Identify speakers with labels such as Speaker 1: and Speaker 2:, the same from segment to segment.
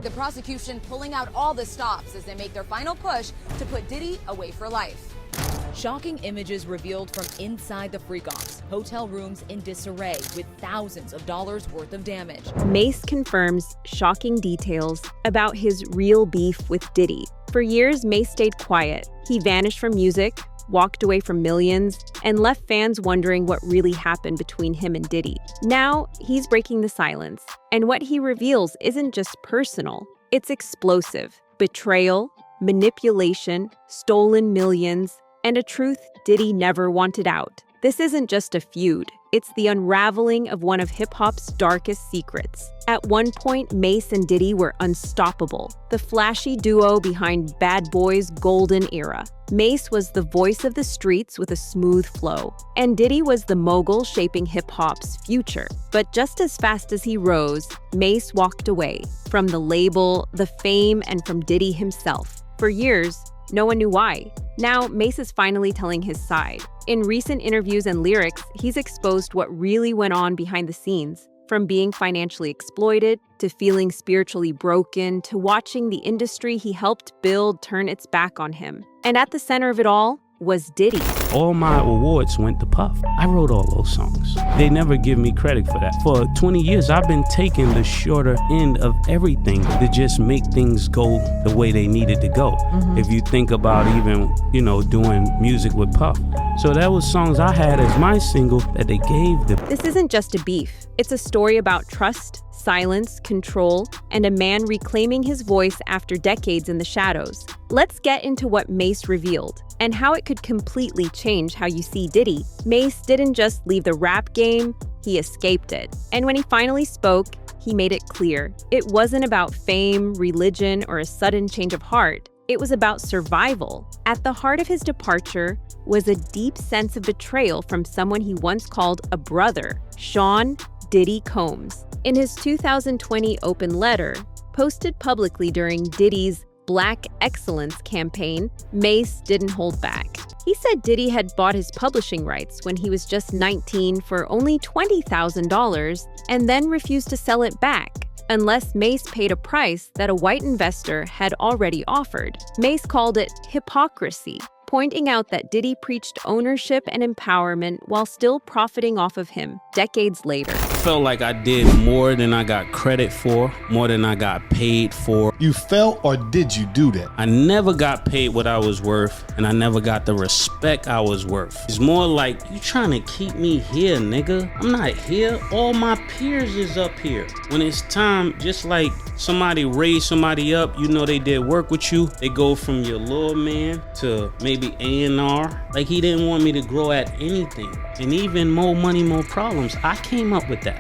Speaker 1: The prosecution pulling out all the stops as they make their final push to put Diddy away for life. Shocking images revealed from inside the freak-offs. Hotel rooms in disarray with thousands of dollars worth of damage.
Speaker 2: Mase confirms shocking details about his real beef with Diddy. For years, Mase stayed quiet. He vanished from music, walked away from millions, and left fans wondering what really happened between him and Diddy. Now, he's breaking the silence. And what he reveals isn't just personal, it's explosive. Betrayal, manipulation, stolen millions, and a truth Diddy never wanted out. This isn't just a feud, it's the unraveling of one of hip-hop's darkest secrets. At one point, Mase and Diddy were unstoppable, the flashy duo behind Bad Boy's golden era. Mase was the voice of the streets with a smooth flow, and Diddy was the mogul shaping hip-hop's future. But just as fast as he rose, Mase walked away from the label, the fame, and from Diddy himself. For years, no one knew why. Now, Mase is finally telling his side. In recent interviews and lyrics, he's exposed what really went on behind the scenes, from being financially exploited, to feeling spiritually broken, to watching the industry he helped build turn its back on him. And at the center of it all was Diddy.
Speaker 3: All my awards went to Puff. I wrote all those songs. They never give me credit for that. For 20 years, I've been taking the shorter end of everything to just make things go the way they needed to go. If you think about even, doing music with Puff. So that was songs I had as my single that they gave them.
Speaker 2: This isn't just a beef. It's a story about trust, silence, control, and a man reclaiming his voice after decades in the shadows. Let's get into what Mase revealed and how it could completely change how you see Diddy. Mase didn't just leave the rap game, he escaped it. And when he finally spoke, he made it clear. It wasn't about fame, religion, or a sudden change of heart. It was about survival. At the heart of his departure was a deep sense of betrayal from someone he once called a brother, Sean Diddy Combs. In his 2020 open letter, posted publicly during Diddy's Black Excellence campaign, Mase didn't hold back. He said Diddy had bought his publishing rights when he was just 19 for only $20,000 and then refused to sell it back unless Mase paid a price that a white investor had already offered. Mase called it hypocrisy, pointing out that Diddy preached ownership and empowerment while still profiting off of him decades later.
Speaker 3: I felt like I did more than I got credit for, more than I got paid for.
Speaker 4: You felt, or did you do that?
Speaker 3: I never got paid what I was worth, and I never got the respect I was worth. It's more like, you trying to keep me here, nigga. I'm not here. All my peers is up here. When it's time, just like somebody raised somebody up, they did work with you, they go from your little man to maybe A&R. Like, he didn't want me to grow at anything. And even more money, more problems. I came up with that.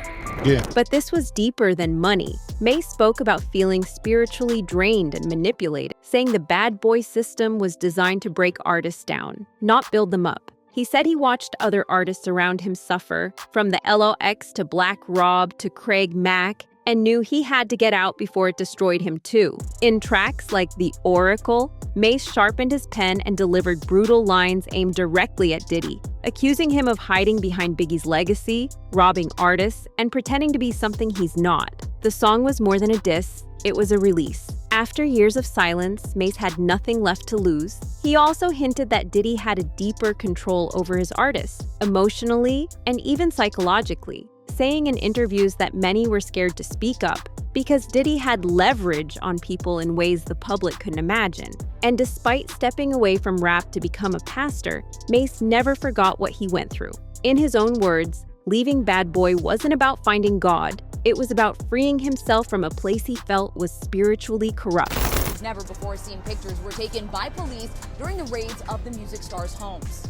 Speaker 4: Yeah.
Speaker 2: But this was deeper than money. Mase spoke about feeling spiritually drained and manipulated, saying the bad boy system was designed to break artists down, not build them up. He said he watched other artists around him suffer, from the LOX to Black Rob to Craig Mack, and knew he had to get out before it destroyed him too. In tracks like The Oracle, Mase sharpened his pen and delivered brutal lines aimed directly at Diddy, accusing him of hiding behind Biggie's legacy, robbing artists, and pretending to be something he's not. The song was more than a diss, it was a release. After years of silence, Mase had nothing left to lose. He also hinted that Diddy had a deeper control over his artists, emotionally and even psychologically, saying in interviews that many were scared to speak up because Diddy had leverage on people in ways the public couldn't imagine. And despite stepping away from rap to become a pastor, Mase never forgot what he went through. In his own words, leaving Bad Boy wasn't about finding God, it was about freeing himself from a place he felt was spiritually corrupt.
Speaker 1: These never-before-seen pictures were taken by police during the raids of the music star's homes.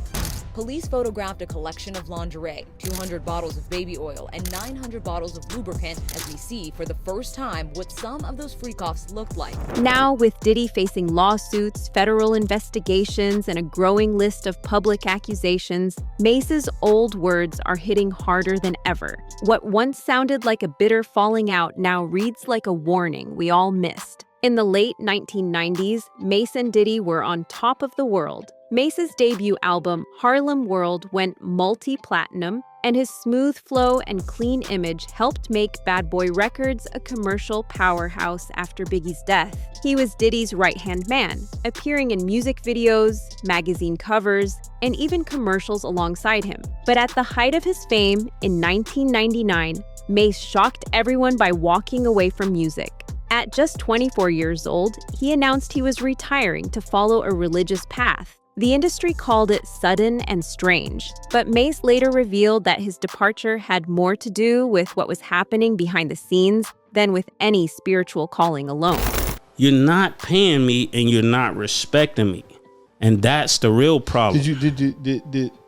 Speaker 1: Police photographed a collection of lingerie, 200 bottles of baby oil, and 900 bottles of lubricant as we see for the first time what some of those freak-offs looked like.
Speaker 2: Now, with Diddy facing lawsuits, federal investigations, and a growing list of public accusations, Mase's old words are hitting harder than ever. What once sounded like a bitter falling out now reads like a warning we all missed. In the late 1990s, Mase and Diddy were on top of the world. Mase's debut album, Harlem World, went multi-platinum, and his smooth flow and clean image helped make Bad Boy Records a commercial powerhouse after Biggie's death. He was Diddy's right-hand man, appearing in music videos, magazine covers, and even commercials alongside him. But at the height of his fame, in 1999, Mase shocked everyone by walking away from music. At just 24 years old, he announced he was retiring to follow a religious path. The industry called it sudden and strange, but Mase later revealed that his departure had more to do with what was happening behind the scenes than with any spiritual calling alone.
Speaker 3: You're not paying me and you're not respecting me. And that's the real problem.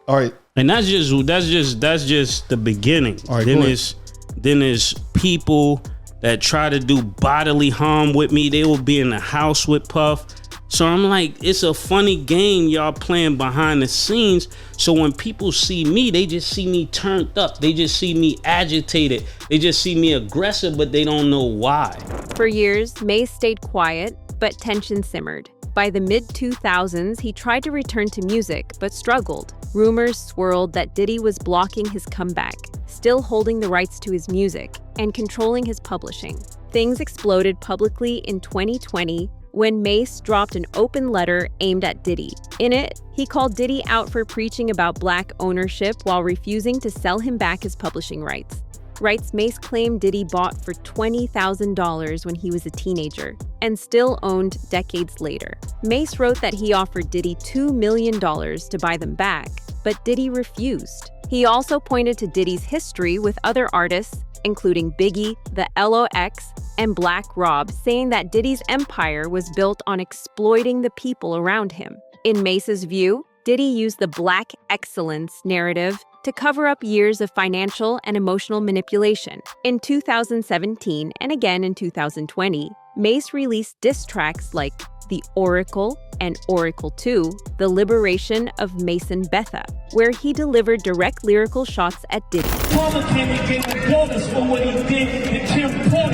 Speaker 4: All right.
Speaker 3: And that's just the beginning.
Speaker 4: All right,
Speaker 3: then there's people that try to do bodily harm with me. They will be in the house with Puff. So I'm like, it's a funny game y'all playing behind the scenes. So when people see me, they just see me turned up. They just see me agitated. They just see me aggressive, but they don't know why.
Speaker 2: For years, Mase stayed quiet, but tension simmered. By the mid-2000s, he tried to return to music, but struggled. Rumors swirled that Diddy was blocking his comeback, still holding the rights to his music, and controlling his publishing. Things exploded publicly in 2020 when Mase dropped an open letter aimed at Diddy. In it, he called Diddy out for preaching about Black ownership while refusing to sell him back his publishing rights. Rights Mase claimed Diddy bought for $20,000 when he was a teenager, and still owned decades later. Mase wrote that he offered Diddy $2 million to buy them back, but Diddy refused. He also pointed to Diddy's history with other artists, including Biggie, the LOX, and Black Rob, saying that Diddy's empire was built on exploiting the people around him. In Mase's view, Diddy used the Black excellence narrative to cover up years of financial and emotional manipulation. In 2017 and again in 2020, Mase released diss tracks like The Oracle and Oracle 2, The Liberation of Mason Betha, where he delivered direct lyrical shots at Diddy.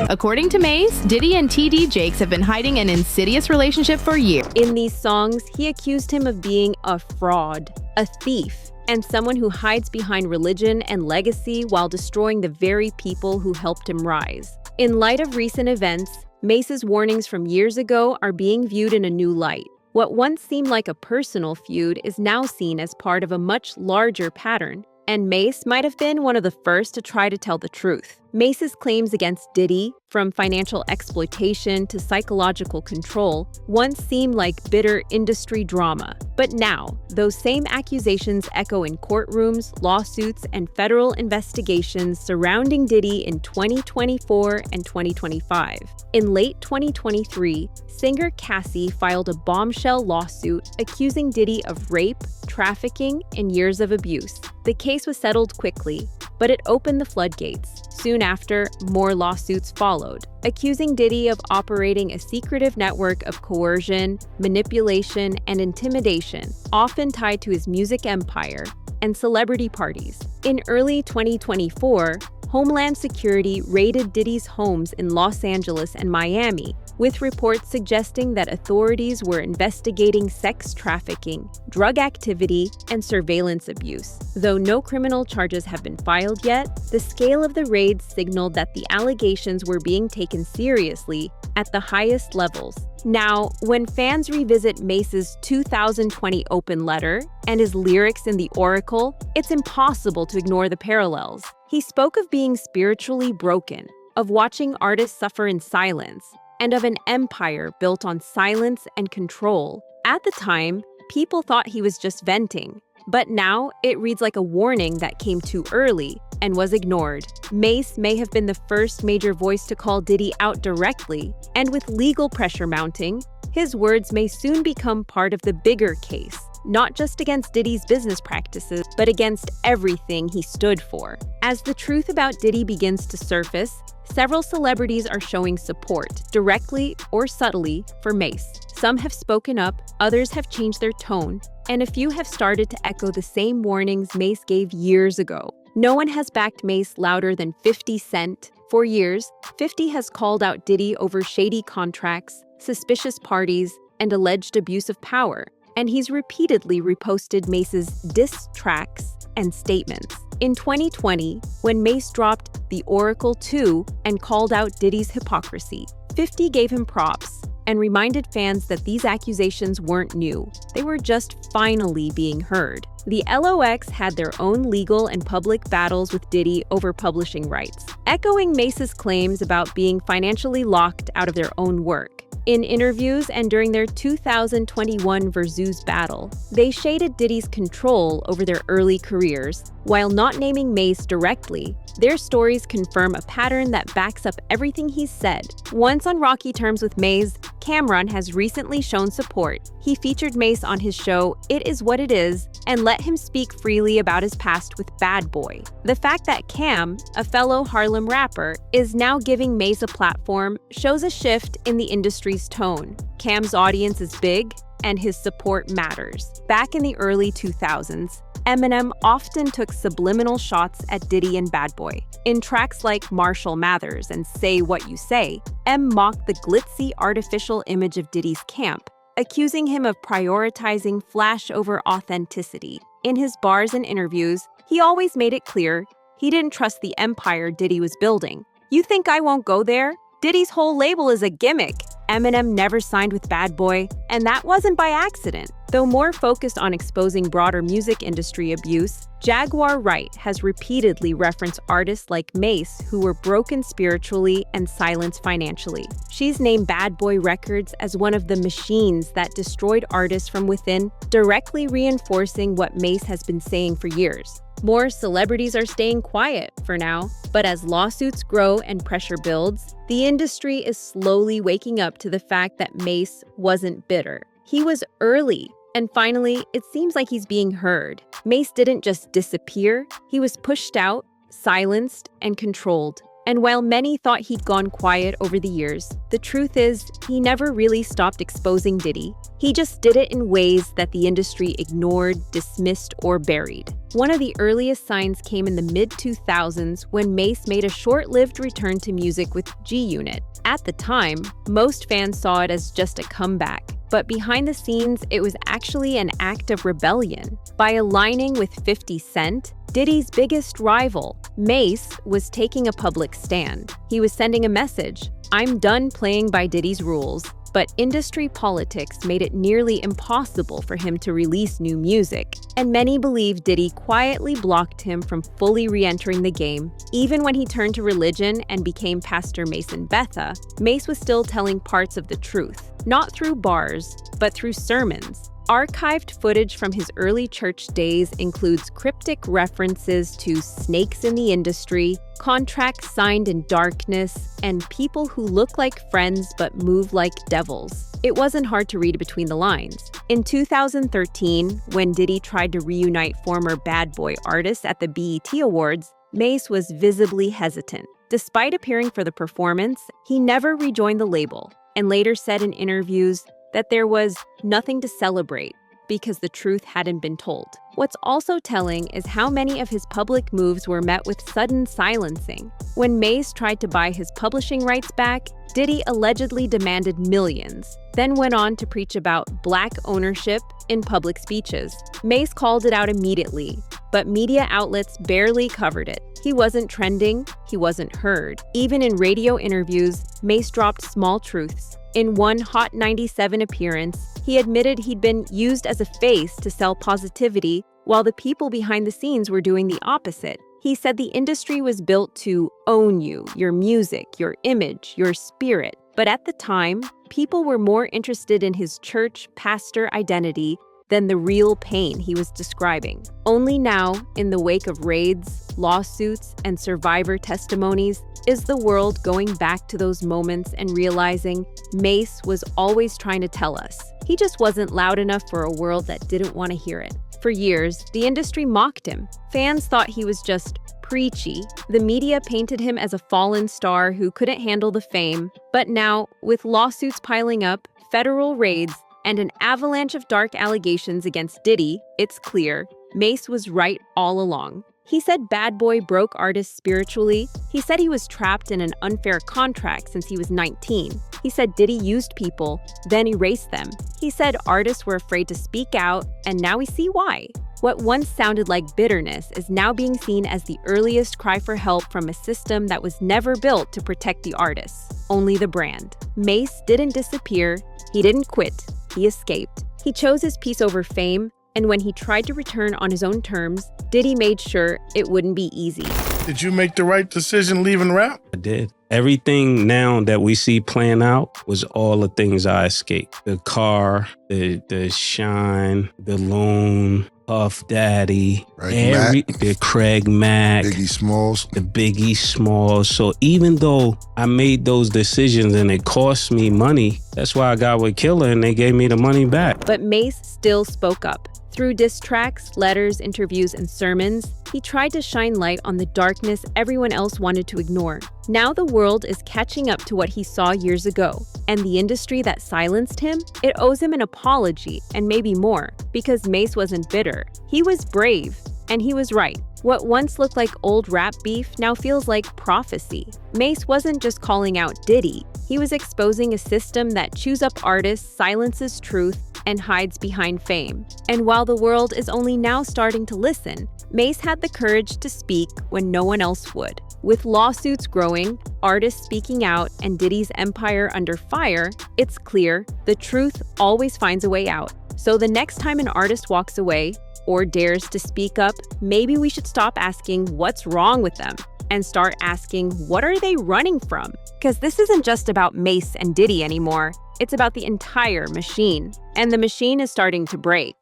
Speaker 5: According to Mase, Diddy and TD Jakes have been hiding an insidious relationship for years.
Speaker 2: In these songs, he accused him of being a fraud, a thief, and someone who hides behind religion and legacy while destroying the very people who helped him rise. In light of recent events, Mase's warnings from years ago are being viewed in a new light. What once seemed like a personal feud is now seen as part of a much larger pattern, and Mase might have been one of the first to try to tell the truth. Mase's claims against Diddy, from financial exploitation to psychological control, once seemed like bitter industry drama. But now, those same accusations echo in courtrooms, lawsuits, and federal investigations surrounding Diddy in 2024 and 2025. In late 2023, singer Cassie filed a bombshell lawsuit accusing Diddy of rape, trafficking, and years of abuse. The case was settled quickly, but it opened the floodgates. Soon after, more lawsuits followed, accusing Diddy of operating a secretive network of coercion, manipulation, and intimidation, often tied to his music empire and celebrity parties. In early 2024, Homeland Security raided Diddy's homes in Los Angeles and Miami, with reports suggesting that authorities were investigating sex trafficking, drug activity, and surveillance abuse. Though no criminal charges have been filed yet, the scale of the raids signaled that the allegations were being taken seriously at the highest levels. Now, when fans revisit Mase's 2020 open letter and his lyrics in The Oracle, it's impossible to ignore the parallels. He spoke of being spiritually broken, of watching artists suffer in silence, and of an empire built on silence and control. At the time, people thought he was just venting, but now it reads like a warning that came too early and was ignored. Mase may have been the first major voice to call Diddy out directly, and with legal pressure mounting, his words may soon become part of the bigger case, not just against Diddy's business practices, but against everything he stood for. As the truth about Diddy begins to surface, several celebrities are showing support, directly or subtly, for Mase. Some have spoken up, others have changed their tone, and a few have started to echo the same warnings Mase gave years ago. No one has backed Mase louder than 50 Cent. For years, 50 has called out Diddy over shady contracts, suspicious parties, and alleged abuse of power, and he's repeatedly reposted Mase's diss tracks and statements. In 2020, when Mase dropped The Oracle 2 and called out Diddy's hypocrisy, 50 gave him props and reminded fans that these accusations weren't new. They were just finally being heard. The LOX had their own legal and public battles with Diddy over publishing rights, echoing Mase's claims about being financially locked out of their own work. In interviews and during their 2021 Versus battle, they shaded Diddy's control over their early careers. While not naming Mase directly, their stories confirm a pattern that backs up everything he's said. Once on rocky terms with Mase, Cameron has recently shown support. He featured Mase on his show It Is What It Is and let him speak freely about his past with Bad Boy. The fact that Cam, a fellow Harlem rapper, is now giving Mase a platform shows a shift in the industry's tone. Cam's audience is big, and his support matters. Back in the early 2000s, Eminem often took subliminal shots at Diddy and Bad Boy. In tracks like Marshall Mathers and Say What You Say, M mocked the glitzy, artificial image of Diddy's camp, accusing him of prioritizing flash over authenticity. In his bars and interviews, he always made it clear he didn't trust the empire Diddy was building. "You think I won't go there? Diddy's whole label is a gimmick." Eminem never signed with Bad Boy, and that wasn't by accident. Though more focused on exposing broader music industry abuse, Jaguar Wright has repeatedly referenced artists like Mase who were broken spiritually and silenced financially. She's named Bad Boy Records as one of the machines that destroyed artists from within, directly reinforcing what Mase has been saying for years. More celebrities are staying quiet for now, but as lawsuits grow and pressure builds, the industry is slowly waking up to the fact that Mase wasn't bitter. He was early, and finally, it seems like he's being heard. Mase didn't just disappear, he was pushed out, silenced, and controlled. And while many thought he'd gone quiet over the years, the truth is he never really stopped exposing Diddy. He just did it in ways that the industry ignored, dismissed, or buried. One of the earliest signs came in the mid-2000s when Mase made a short-lived return to music with G-Unit. At the time, most fans saw it as just a comeback. But behind the scenes, it was actually an act of rebellion. By aligning with 50 Cent, Diddy's biggest rival, Mase was taking a public stand. He was sending a message: "I'm done playing by Diddy's rules." But industry politics made it nearly impossible for him to release new music, and many believe Diddy quietly blocked him from fully re-entering the game. Even when he turned to religion and became Pastor Mason Betha, Mase was still telling parts of the truth, not through bars, but through sermons. Archived footage from his early church days includes cryptic references to snakes in the industry, contracts signed in darkness, and people who look like friends but move like devils. It wasn't hard to read between the lines. In 2013, when Diddy tried to reunite former Bad Boy artists at the BET Awards, Mase was visibly hesitant. Despite appearing for the performance, he never rejoined the label, and later said in interviews that there was nothing to celebrate because the truth hadn't been told. What's also telling is how many of his public moves were met with sudden silencing. When Mase tried to buy his publishing rights back, Diddy allegedly demanded millions, then went on to preach about Black ownership in public speeches. Mase called it out immediately, but media outlets barely covered it. He wasn't trending, he wasn't heard. Even in radio interviews, Mase dropped small truths. In one Hot 97 appearance, he admitted he'd been used as a face to sell positivity, while the people behind the scenes were doing the opposite. He said the industry was built to own you, your music, your image, your spirit. But at the time, people were more interested in his church pastor identity than the real pain he was describing. Only now, in the wake of raids, lawsuits, and survivor testimonies, is the world going back to those moments and realizing Mase was always trying to tell us. He just wasn't loud enough for a world that didn't want to hear it. For years, the industry mocked him. Fans thought he was just preachy. The media painted him as a fallen star who couldn't handle the fame. But now, with lawsuits piling up, federal raids, and an avalanche of dark allegations against Diddy, it's clear Mase was right all along. He said Bad Boy broke artists spiritually. He said he was trapped in an unfair contract since he was 19. He said Diddy used people, then erased them. He said artists were afraid to speak out, and now we see why. What once sounded like bitterness is now being seen as the earliest cry for help from a system that was never built to protect the artists, only the brand. Mase didn't disappear, he didn't quit, he escaped. He chose his peace over fame, and when he tried to return on his own terms, Diddy made sure it wouldn't be easy.
Speaker 6: Did you make the right decision leaving rap?
Speaker 3: I did. Everything now that we see playing out was all the things I escaped. The car, the shine, the loon, Puff Daddy, the Craig Mack, the Biggie Smalls. So even though I made those decisions and it cost me money, that's why I got with Killer and they gave me the money back.
Speaker 2: But Mase still spoke up. Through diss tracks, letters, interviews, and sermons, he tried to shine light on the darkness everyone else wanted to ignore. Now the world is catching up to what he saw years ago, and the industry that silenced him, it owes him an apology and maybe more, because Mase wasn't bitter. He was brave, and he was right. What once looked like old rap beef now feels like prophecy. Mase wasn't just calling out Diddy, he was exposing a system that chews up artists, silences truth, and hides behind fame. And while the world is only now starting to listen, Mase had the courage to speak when no one else would. With lawsuits growing, artists speaking out, and Diddy's empire under fire, it's clear the truth always finds a way out. So the next time an artist walks away or dares to speak up, maybe we should stop asking what's wrong with them and start asking what are they running from? Because this isn't just about Mase and Diddy anymore. It's about the entire machine. And the machine is starting to break.